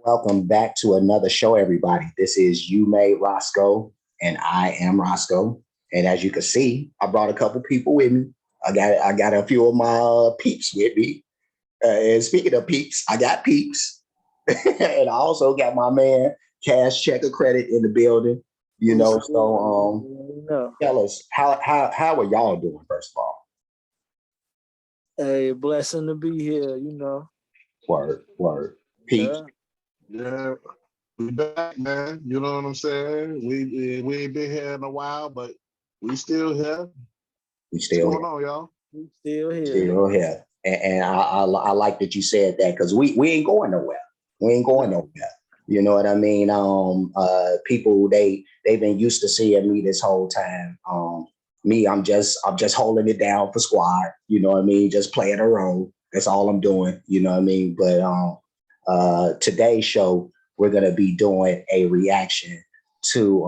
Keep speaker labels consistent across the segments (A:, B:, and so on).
A: Welcome back to another show, everybody. This is You Made Roscoe, and I am Roscoe. And as you can see, I brought a couple people with me. I got a few of my peeps with me. And speaking of peeps, I got peeps, and I also got my man Cash Checker Credit in the building. Tell us how are y'all doing first of all?
B: Hey, blessing to be here.
A: Word, peeps.
C: Yeah, we back, man. You know what I'm saying? We ain't been here in a while, but we still here.
A: What's going
C: on, y'all?
B: We still here.
A: Still here. And I like that you said that because we ain't going nowhere. We ain't going nowhere. You know what I mean? People they've been used to seeing me this whole time. Me, I'm just holding it down for squad. You know what I mean? Just playing a role. That's all I'm doing. You know what I mean? But today's show, we're gonna be doing a reaction to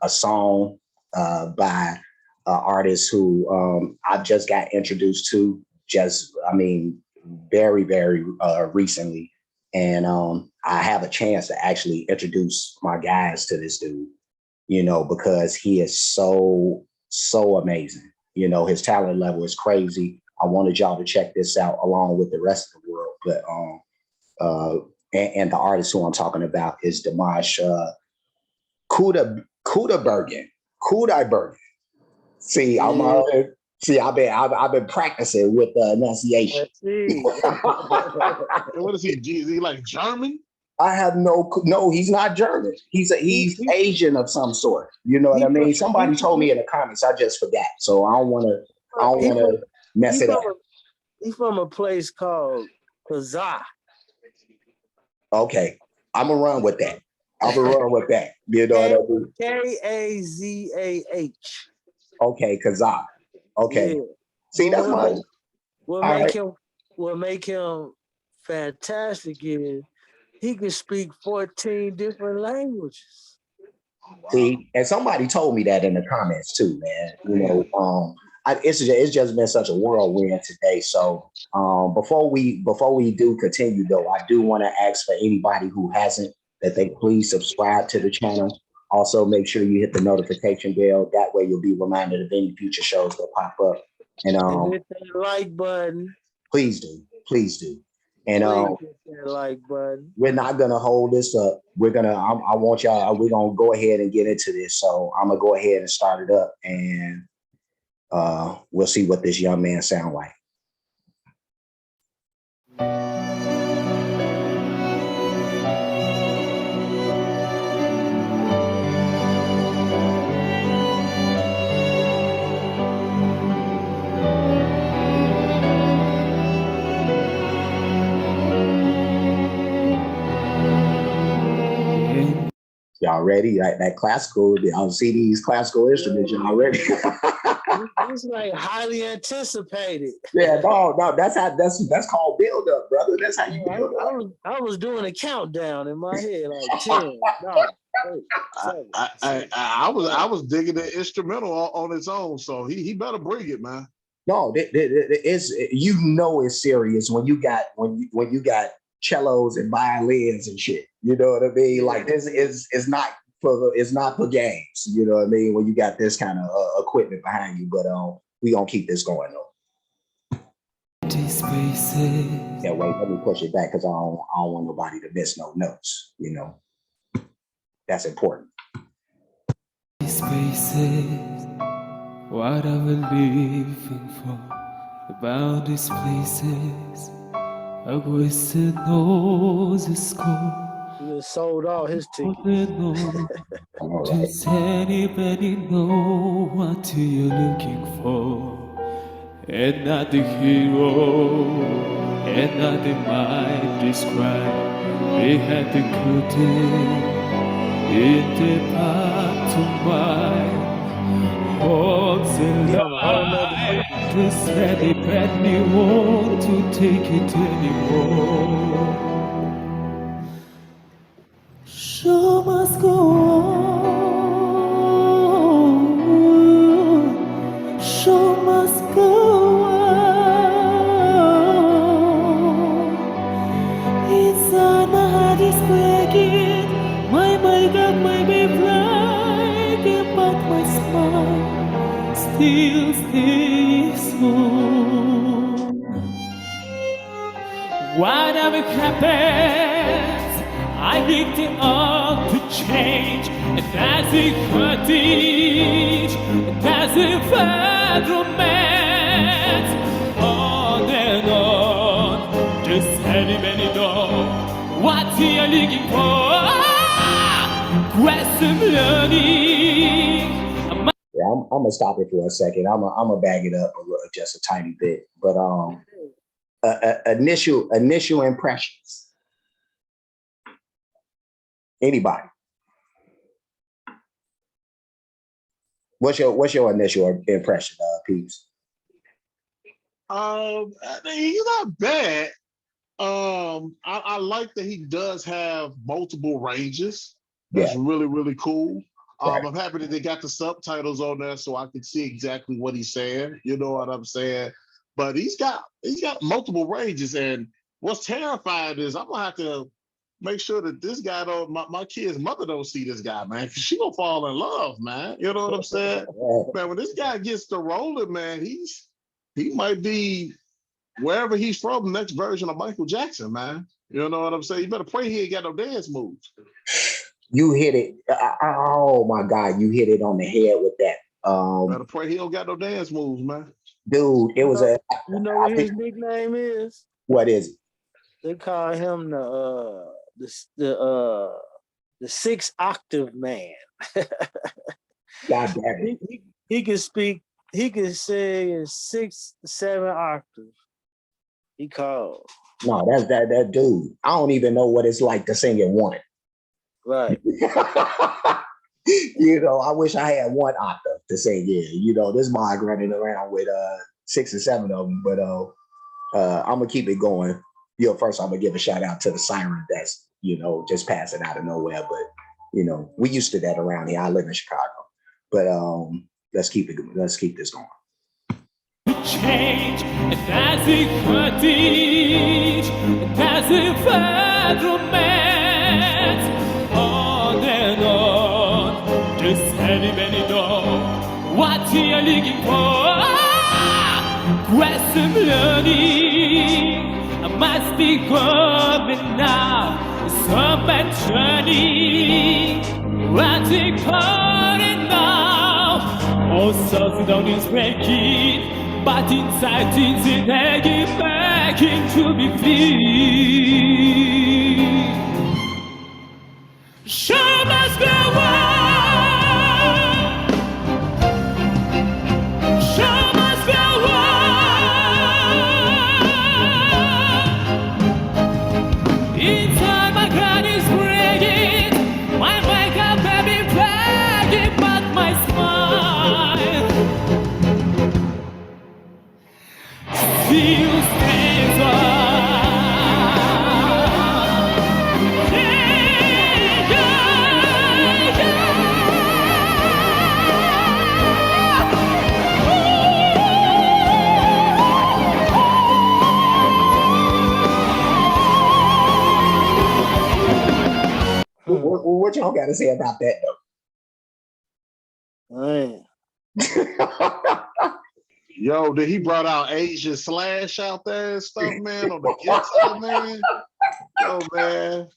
A: a song by an artist who I've just got introduced to. Very, very recently. And I have a chance to actually introduce my guys to this dude, because he is so amazing. His talent level is crazy. I wanted y'all to check this out along with the rest of the world. But and the artist who I'm talking about is Dimash Qudaibergen. See, I've been practicing with the enunciation.
C: What is he? Is he like German?
A: I have no, he's not German. He's Asian of some sort. You know what I mean? Somebody told me in the comments, I just forgot. So I don't want to mess it up.
B: He's from a place called Kazakh.
A: Okay. I'm going to run with that. You know what I mean?
B: Kazah.
A: Okay, Kazakh. Okay. Yeah. See, that's mine.
B: What make him fantastic is he can speak 14 different languages.
A: See, and somebody told me that in the comments too, man. It's just been such a whirlwind today. So before we do continue though, I do want to ask for anybody who hasn't that they please subscribe to the channel. Also, make sure you hit the notification bell. That way, you'll be reminded of any future shows that pop up. And
B: hit that like button.
A: Please do. And
B: hit that like button.
A: We're not gonna hold this up. We're gonna go ahead and get into this. So I'm gonna go ahead and start it up, and we'll see what this young man sound like. Y'all ready? That classical, I'll see these classical instruments. Y'all ready?
B: It's like highly anticipated.
A: Yeah, no, that's called build up, brother. That's how you build up.
B: I was doing a countdown in my head, like 10, 9, 8, 7.
C: I was digging the instrumental on its own, so he better bring it, man.
A: No, it's it's serious when you got cellos and violins and shit. You know what I mean? Like this is not for games. You know what I mean? When you got this kind of equipment behind you, but we gonna keep this going though. Yeah, wait, let me push it back because I don't want nobody to miss no notes. That's important.
D: Spaces, what I will living for about these places. I wish to know the score.
B: He sold all his tickets.
D: Does anybody know what you're looking for? And not the hero, and not the mind described. We had the good in the path to mind. Holds in life. To said they had me want to take it anymore. Show must go on. Show must go on. It's on a display. it. My makeup may be flaky, but my smile still stays on. Whatever happens, I need it all to change. And as it cottage, and as it fed romance, on and on, just anybody know what you're looking for. Question learning.
A: Yeah, I'm gonna stop it for a second. I'm gonna bag it up just a tiny bit, but initial impressions. Anybody? What's your initial impression, Peeps?
C: He's not bad. I like that he does have multiple ranges. That's really, really cool. I'm happy that they got the subtitles on there so I can see exactly what he's saying. You know what I'm saying? But he's got multiple ranges, and what's terrifying is I'm gonna have to make sure that this guy don't, my kid's mother don't see this guy, man, because she gonna fall in love, man. You know what I'm saying? Man, when this guy gets to rolling, man, he might be wherever he's from, the next version of Michael Jackson, man. You know what I'm saying? You better pray he ain't got no dance moves.
A: You hit it. Oh my God, you hit it on the head with that.
C: Better pray he don't got no dance moves, man.
A: Dude, it was a.
B: You know what his nickname is?
A: What is it?
B: They call him the 6 octave man.
A: God damn it.
B: He can speak. He can sing in 6 to 7 octaves. He called.
A: No, that's that dude. I don't even know what it's like to sing in one.
B: Right.
A: You know, I wish I had one octave to sing in. You know, this Mog running around with 6 or 7 of them, but I'm gonna keep it going. You know, first I'm gonna give a shout out to the siren that's, you know, just passing out of nowhere. But you know, we used to that around here. I live in Chicago. But let's keep this going.
D: Change, and as it cottage, and as it fed romance, on and on, just anybody know what you're looking for. Question learning, I must be coming now, some journey, what's it calling now? Oh, so down is breaking, but inside it's begging to be free. Show must go on. Show must go on. Inside my heart is breaking, my makeup baby flagging, but my smile still stays on.
A: What y'all got to say about that,
B: Man.
A: though?
C: Yo, did he brought out Asian Slash out there and stuff, man, on the guitar, man? Yo, man.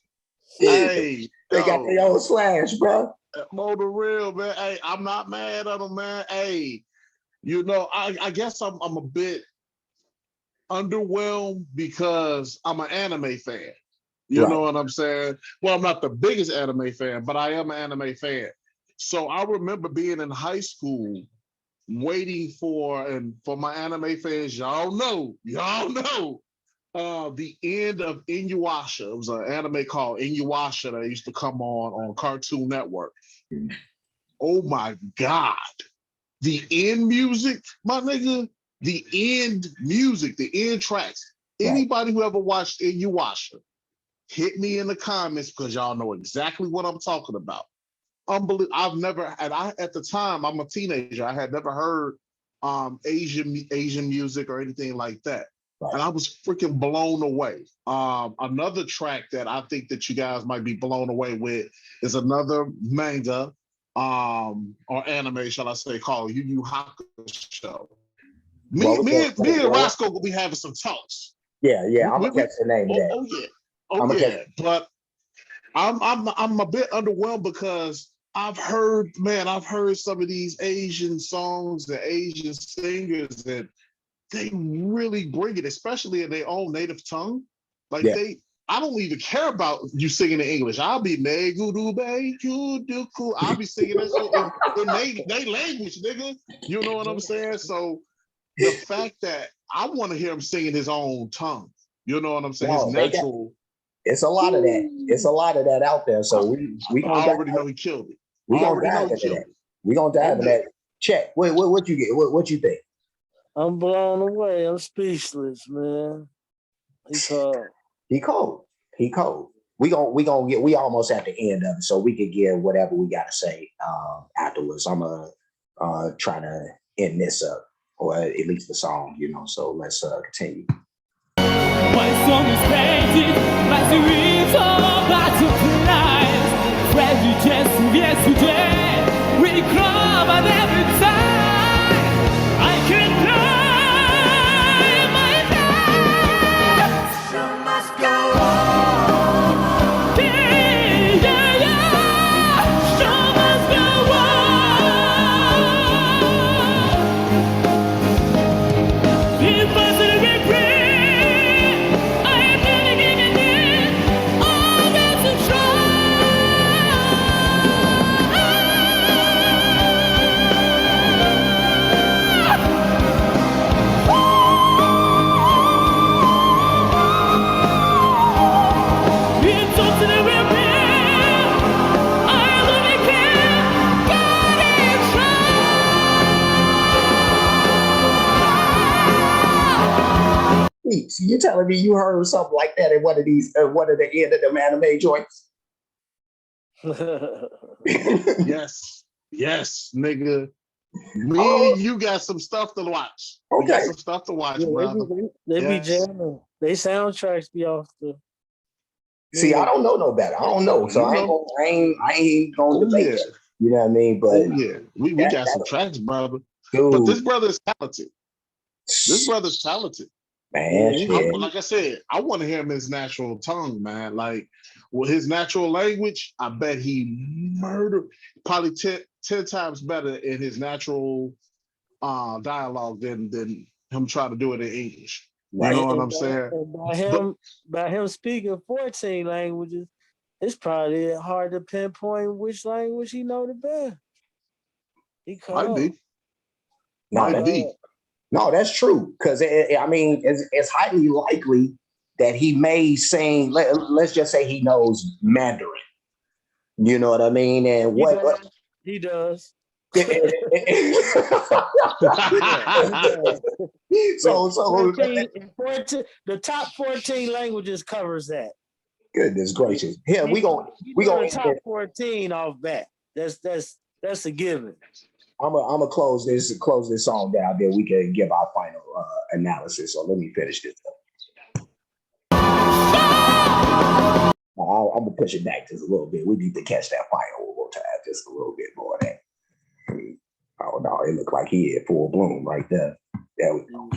C: Hey,
A: They got their own Slash, bro.
C: Mo the real, man. Hey, I'm not mad at him, man. Hey, you know, I guess I'm a bit underwhelmed because I'm an anime fan. You know what I'm saying? Well, I'm not the biggest anime fan, but I am an anime fan. So I remember being in high school waiting for my anime fans, y'all know, the end of Inuyasha. It was an anime called Inuyasha that used to come on Cartoon Network. Oh my God. The end music, my nigga, the end music, the end tracks. Anybody who ever watched Inuyasha, hit me in the comments because y'all know exactly what I'm talking about. Unbelievable. At the time, I'm a teenager. I had never heard Asian music or anything like that. and I was freaking blown away. Another track that I think that you guys might be blown away with is another manga or anime, shall I say, called Yu Yu Hakusho. Me and Roscoe will be having some talks.
A: Yeah, I'm gonna catch the name of that.
C: Oh yeah. But I'm a bit underwhelmed because I've heard some of these Asian songs and Asian singers, and they really bring it, especially in their own native tongue. Like I don't even care about you singing in English. I'll be I'll be singing that shit in their language, nigga. You know what I'm saying? So the fact that I want to hear him sing in his own tongue, you know what I'm saying? His natural.
A: It's a lot of that. It's a lot of that out there. So we
C: I already know he killed it.
A: We're gonna dive into that. We're gonna dive into that. Check. What you get? What you think?
B: I'm blown away. I'm speechless, man. He cold. We almost at the end of it, so we could give whatever we gotta say afterwards. I'm gonna try to end this up, or at least the song, so let's continue.
D: My song is painted, my dreams are butterflies. Prejudice of yesterday, we come at every time. I can climb my path. You must go on. Yeah. You must go on. Impossible to breathe.
A: You telling me you heard something like that in one of the end of them anime joints?
C: Yes, nigga. You got some stuff to watch. Okay. We got some stuff to watch, brother.
B: They be jamming. They soundtracks be off the.
A: See, I don't know no better. I don't know, so I ain't gonna debate it. You know what I mean? But
C: we got some tracks, brother.
A: Dude.
C: But this brother is talented.
A: Man,
C: like I said, I want to hear him in his natural tongue, man. Like, with his natural language, I bet he murdered probably 10 times better in his natural dialogue than him trying to do it in English. You know what I'm saying?
B: By him speaking 14 languages, it's probably hard to pinpoint which language he know the best.
C: Might be.
A: No, that's true. Because it's highly likely that he may sing. Let's just say he knows Mandarin. You know what I mean? And
B: he does.
A: So
B: the top 14 languages covers that.
A: Goodness gracious! Yeah, we gonna
B: top 14 off that. That's a given.
A: I'm gonna close this song down. Then we can give our final analysis. So let me finish this up. I'm gonna push it back just a little bit. We need to catch that final one more time, just a little bit more of that. Oh no, it looked like he had full bloom right there. There we go.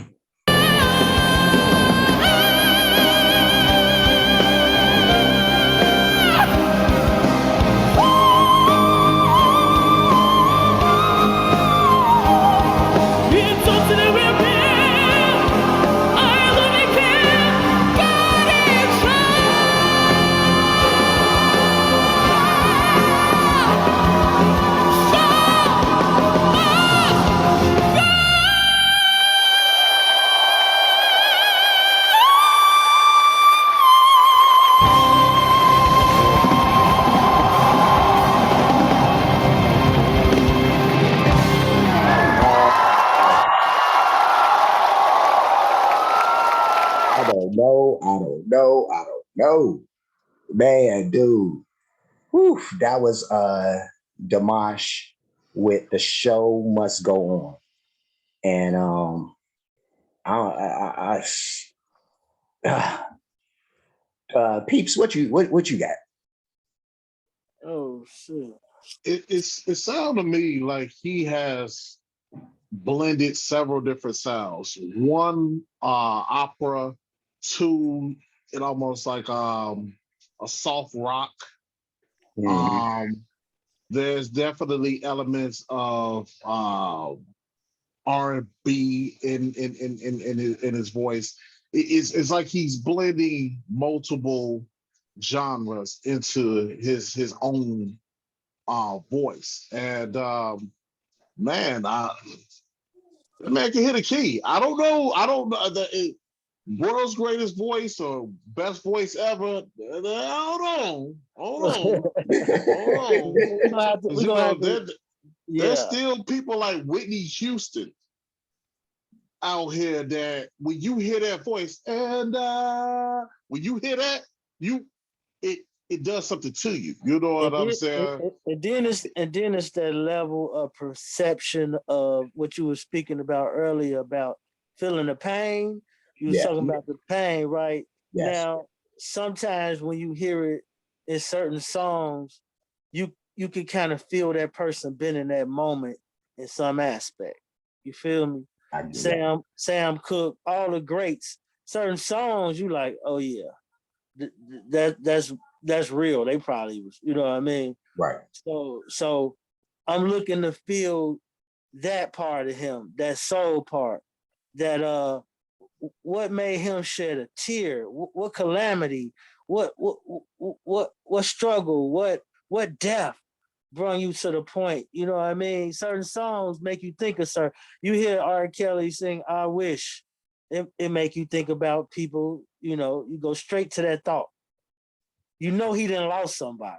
A: I don't know. Man, dude. Whew, that was Dimash with The Show Must Go On. And Peeps, what you got?
B: Oh shit.
C: It sounds to me like he has blended several different sounds. One, opera. Two, it almost like a soft rock. There's definitely elements of R&B in his voice. It's like he's blending multiple genres into his own voice. And man, that man can hit a key. I don't know the world's greatest voice or best voice ever. Hold on. There's still people like Whitney Houston out here that when you hear that voice and when you hear that, it does something to you. You know what I'm saying?
B: And then it's that level of perception of what you were speaking about earlier about feeling the pain. You were talking about the pain, right? Yes. Now, sometimes when you hear it in certain songs, you can kind of feel that person been in that moment in some aspect. You feel me? Sam Cooke, all the greats. Certain songs, you like, oh yeah, that's real. They probably was, you know what I mean?
A: Right.
B: So I'm looking to feel that part of him, that soul part, that what made him shed a tear, what calamity, what struggle, what death brought you to the point, you know what I mean? Certain songs make you think of certain. You hear R. Kelly sing "I Wish," it make you think about people, you know, you go straight to that thought. You know he didn't lost somebody.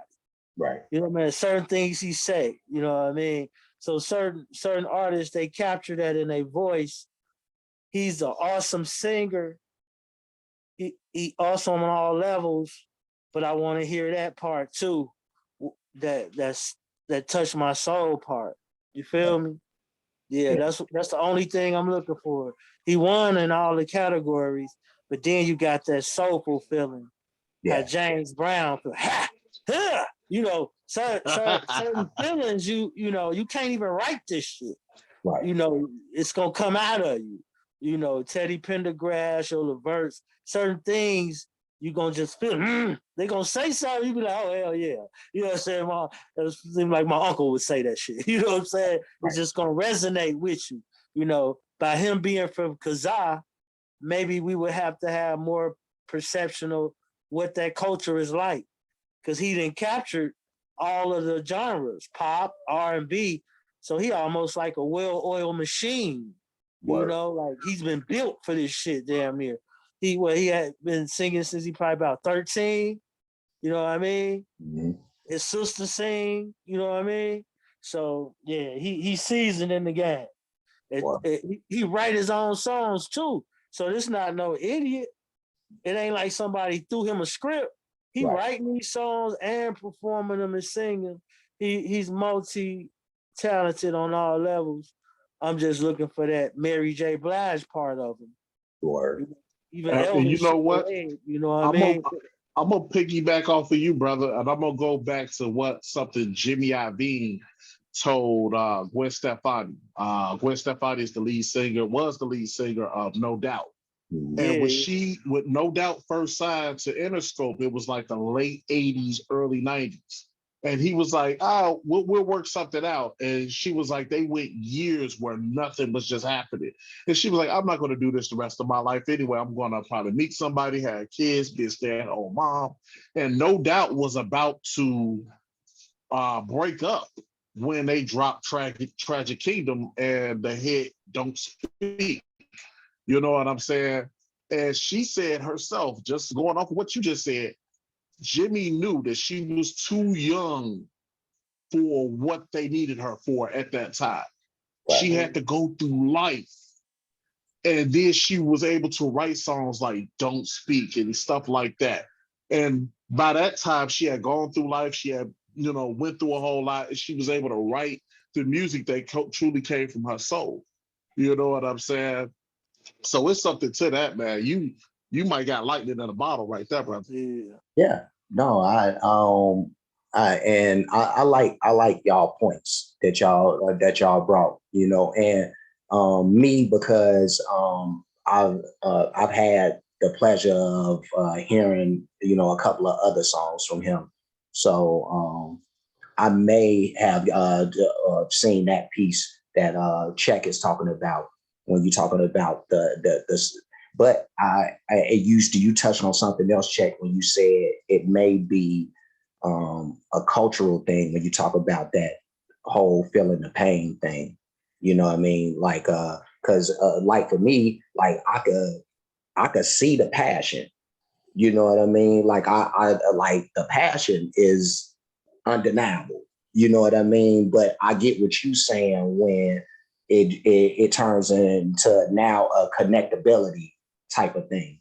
A: Right.
B: You know what I mean? Certain things he say, you know what I mean? So certain artists, they capture that in their voice. He's an awesome singer. He awesome on all levels, but I want to hear that part too. That touched my soul part. You feel me? Yeah, that's the only thing I'm looking for. He won in all the categories, but then you got that soulful feeling. How James Brown feel, you know, certain feelings you know, you can't even write this shit.
A: Right.
B: You know, it's gonna come out of you. You know, Teddy Pendergrass or LeVert, certain things you gonna just feel, they gonna say something, you be like, oh hell yeah. You know what I'm saying? It seems like my uncle would say that shit. You know what I'm saying? Right. It's just gonna resonate with you. You know, by him being from Kazaa, maybe we would have to have more perception of what that culture is like. Because he didn't capture all of the genres, pop, R&B. So he almost like a well-oiled machine. Word. You know, like he's been built for this shit damn near. He had been singing since he probably about 13. You know what I mean? Mm-hmm. His sister sing, you know what I mean? So yeah, he's seasoned in the game. He write his own songs too. So this not no idiot. It ain't like somebody threw him a script. He writing these songs and performing them and singing. He's multi-talented on all levels. I'm just looking for that Mary J. Blige part of him.
A: Sure.
C: Even Elvis, you know what?
B: You know what I mean?
C: I'm gonna piggyback off of you, brother, and I'm gonna go back to something Jimmy Iovine told Gwen Stefani. Gwen Stefani is was the lead singer of No Doubt. And when she, with No Doubt, first signed to Interscope, it was like the late 80s, early 90s. And he was like, oh, we'll work something out. And she was like, they went years where nothing was just happening. And she was like, I'm not going to do this the rest of my life anyway. I'm going to probably meet somebody, have kids, be a stay-at-home mom. And No Doubt was about to break up when they dropped Tragic Kingdom and the hit Don't Speak. You know what I'm saying? And she said herself, just going off of what you just said, Jimmy knew that she was too young for what they needed her for at that time. Right. She had to go through life. And then she was able to write songs like Don't Speak and stuff like that. And by that time, she had gone through life. She had, went through a whole lot. And she was able to write the music that truly came from her soul. You know what I'm saying? So it's something to that, man. you might got lightning in a bottle right there, brother.
A: Yeah. No, I like y'all points that y'all brought, you know, and me, because I've had the pleasure of hearing, you know, a couple of other songs from him. So I may have seen that piece that Check is talking about when you're talking about the but you touched on something else, Check, when you said it may be a cultural thing when you talk about that whole feeling the pain thing. You know what I mean? Like, because like for me, like I could see the passion. You know what I mean? Like I like the passion is undeniable. You know what I mean? But I get what you're saying when it turns into now a connectability type of thing.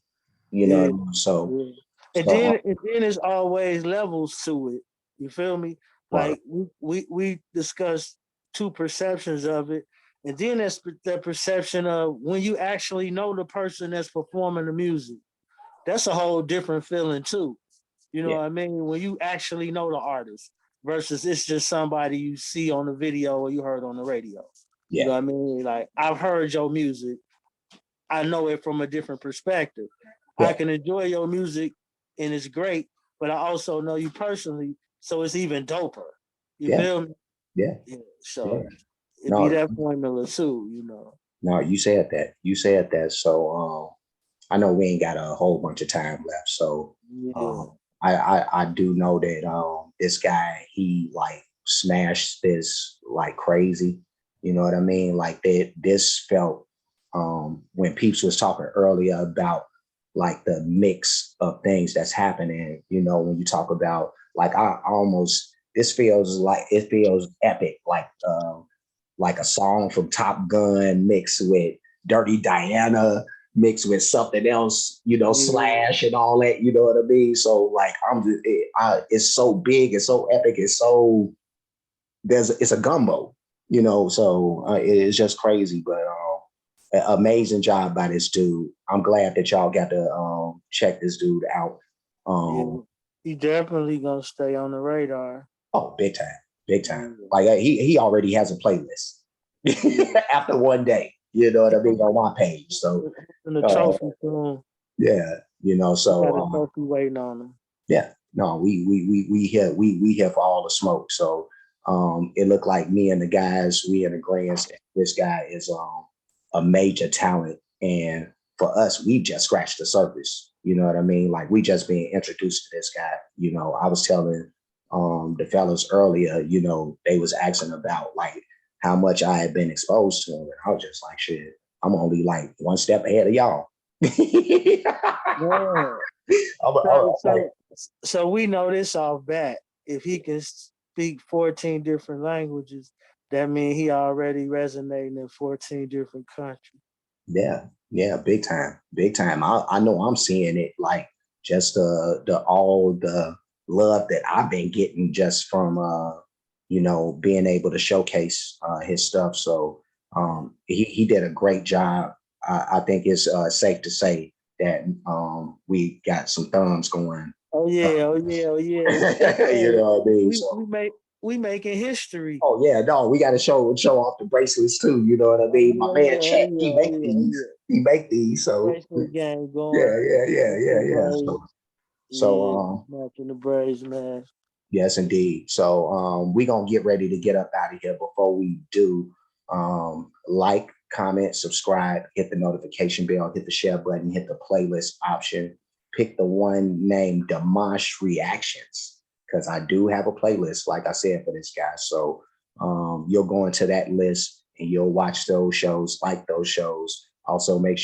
A: You know what I mean? So.
B: And then there's always levels to it. You feel me? Like we discussed two perceptions of it, and then that's the perception of when you actually know the person that's performing the music. That's a whole different feeling too. You know what I mean? When you actually know the artist versus it's just somebody you see on the video or you heard on the radio. Yeah. You know what I mean? Like, I've heard your music. I know it from a different perspective. Yeah. I can enjoy your music and it's great, but I also know you personally, so it's even doper. You feel me?
A: Yeah.
B: So it'd be that formula too, you know.
A: No, you said that. So I know we ain't got a whole bunch of time left. So I do know that this guy, he like smashed this like crazy. You know what I mean? Like this felt when Peeps was talking earlier about like the mix of things that's happening, you know, when you talk about like this feels epic, like a song from Top Gun mixed with Dirty Diana, mixed with something else, you know, Slash and all that, you know what I mean? So like it's so big, it's so epic, it's a gumbo, you know, so it's just crazy, but amazing job by this dude. I'm glad that y'all got to check this dude out.
B: He definitely gonna stay on the radar.
A: Oh, big time. Like he already has a playlist after one day. You know what I mean, on my page. So
B: and the trophy soon.
A: Yeah, you know. So
B: got a trophy waiting on him.
A: Yeah, no, we here for all the smoke. So it looked like me and the guys, we in agreement. This guy is a major talent, and for us, we just scratched the surface. You know what I mean? Like we just being introduced to this guy. You know, I was telling the fellas earlier, you know, they was asking about like how much I had been exposed to him, and I was just like, shit, I'm only like one step ahead of y'all.
B: So we know this off bat. If he can speak 14 different languages, that means he already resonating in 14 different countries.
A: Yeah, big time. I know I'm seeing it, like just all the love that I've been getting just from you know, being able to showcase his stuff. So he did a great job. I think it's safe to say that we got some thumbs going.
B: Oh yeah.
A: You know what I mean?
B: We making history.
A: Oh yeah, no, we got to show off the bracelets too. You know what I mean? My man Chet, he make these. So
B: bracelet game going.
A: Yeah. So
B: matching the braids, man.
A: Yes, indeed. So we're gonna get ready to get up out of here. Before we do, like, comment, subscribe, hit the notification bell, hit the share button, hit the playlist option, pick the one named Dimash Reactions, because I do have a playlist, like I said, for this guy. So you'll go into that list and you'll watch those shows, like those shows. Also make sure